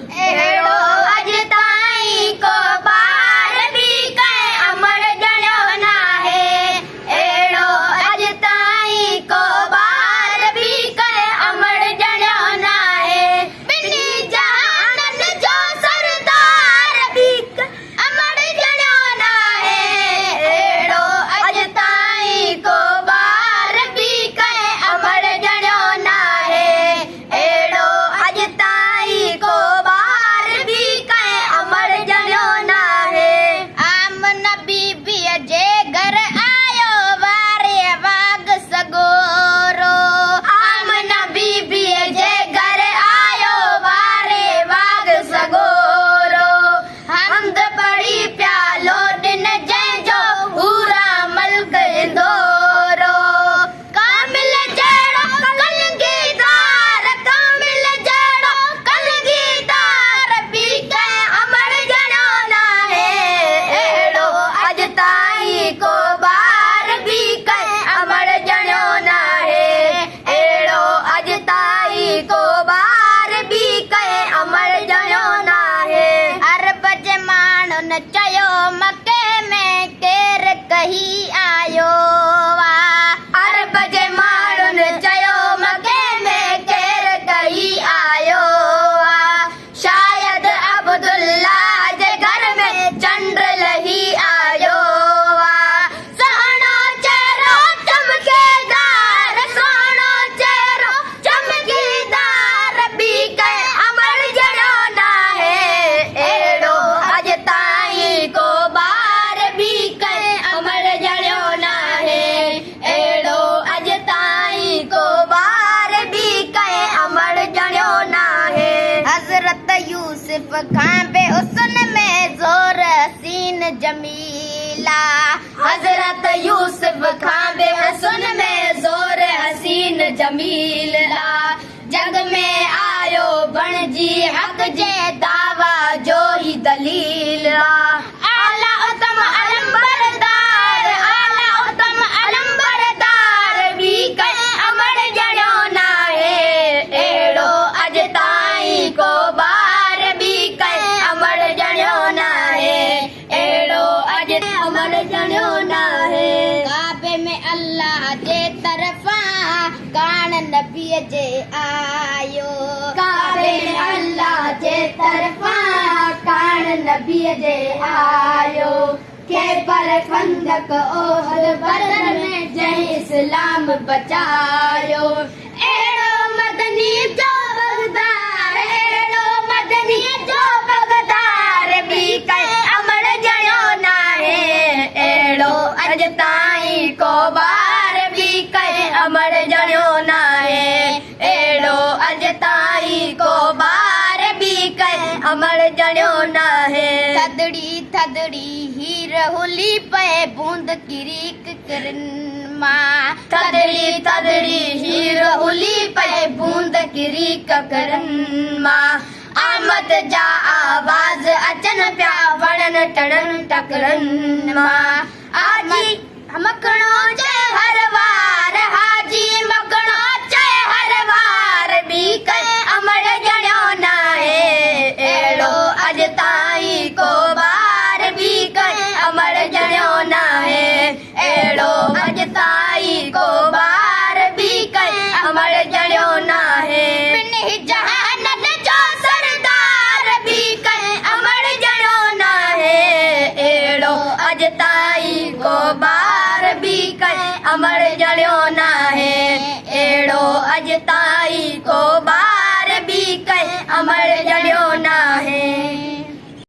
एड़ो अज ताईं को बार भी कहीं अमर जणो ना है। एड़ो अज ताईं को बार भी कहीं अमर जणो ना है। बिन्नी जहानन जो सरदार भी अमर जणो ना है। एड़ो अज ताईं को बार भी कहीं अमर जणो ना है। एड़ो अज ताईं को बार भी कहीं अमर जणो ना है। आमना बीबीअ जे घर आयो वारे वाग सगोरो। आमना बीबीअ जे घर आयो वारे वाग सगोरो। हमद पड़ी प्यालो दिन जंहिंजो पूरा मल्क इंदोरो। कामिल जहिड़ो कलगीदार, कामिल जहिड़ो कलगीदार भी कंहिं अमर जणो ना है। एड़ो अज ताईं को बार भी कंहिं अमर जणो ना है। एड़ो अज ताईं को बार भी कंहिं अमर जणो ना है। अरब जे माण्हुनि चयो मके में केर कही आयो वा। अरब जे माण्हुनि चयो मके में केर कही आयो वा। शायद अब्दुल्ला जे घर में चंड लही आयो वा। सोहणो चेहरो चमकेदार, सोहणो चेहरो चमकेदार भी कंहिं अमर जणो ना है। एड़ो अज ताईं को बार भी कंहिं अमर जणो ना है। एड़ो अज ताईं को बार भी कंहिं अमर जणो ना है। हज़रत यूसुफ खां बे हुस्न में ज़ोर हसीन जमीला। हज़रत यूसुफ खां बे हुस्न में ज़ोर हसीन जमीला। जग में आयो बणजी हक जे दावा जो ही दलील। आला उत्तम अलंबरदार, आला उत्तम अलंबरदार भी कंहिं अमर जणो ना है। एड़ो अज ताईं को बार भी कंहिं अमर जणो ना है। एड़ो अज अमर जणो ना है। काबे में अल्लाह जे तरफा कान नबीअ जे आयो। काबे में अल्लाह जे तरफा कान नबीअ जे आयो। खैबर खंदक ओहद बदर में जंहिं इस्लाम बचायो। एड़ो मदनी जो बगदार, एड़ो मदनी जो बगदार भी कंहिं अमर जणो ना है। एड़ो अज ताईं को बार भी कंहिं अमर जणो ना है। एड़ो अज ताईं को बार भी कंहिं अमर जणो ना है। थदड़ी थदड़ी हीर हुली पे बूंद किरीक करन मां। थदड़ी थदड़ी हीर हुली पे बूंद किरीक करन मां। आमद जा आवाज अचन पिया वणन टणन टकरन मां। आजी मखणो जे हर वार, हाजी मखणो जे हर वार भी कंहिं अमर जणो ना है। एड़ो अज ताईं को बार भी कंहिं अमर जणो ना है। एड़ो अज ताईं को बार भी कंहिं अमर जणो ना है। बिन्नी जहानन जो सरदार भी कंहिं अमर जणो ना है। एड़ो अज ताईं को बार भी कंहिं अमर जणो ना है। एड़ो अज ताईं को बार भी कंहिं अमर जणो